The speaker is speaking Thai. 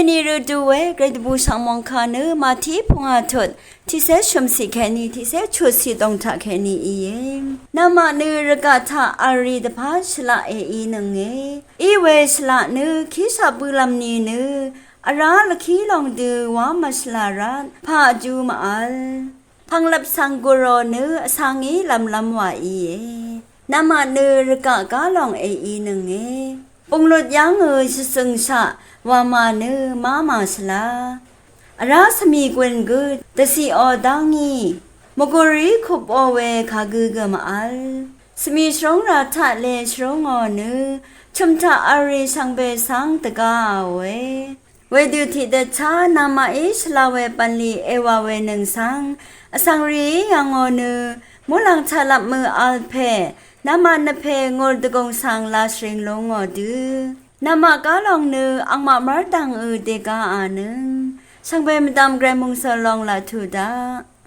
นี่รู้ดูเว้เกรดบูสังมองคานื้อมาที่พงอาทุดที่เสชมสิแค่นี้ที่เสชุดสิตองทักแค่นี้เองนามานื้อรกาทาอารีดพาชละอีหนึ่งอีเวชละนื้อคิสาบุลำนี้นื้ออาราลคีลองดูว่ามาชลารัดพาจูมาอัลพังลับสังกุโรนื้อสังอีลำว่านามานื้อรกากาลองอีหนึ่งปงลดยังซึ่งชะว่ามานื้อมาสลาราสมีกวนกุดแต่สิออดังงี้มกรีคุบอเวคากุกมาอัลสมีชงราทะเลชงอนื้อชุมทะอารีสังเบสังตะกาเวดูทิเดชานามาอิชลาเวปันลีเอวาเวนึงสังอสังรียังอนื้อมุลังชะลับมืออัลเพนามาเนเพงอดกงสังลาชริงลงอดูนามากาลองนื้ออังมามาดังเดกาอานึงสังเบมดามแกรมุงสลองลาทูดา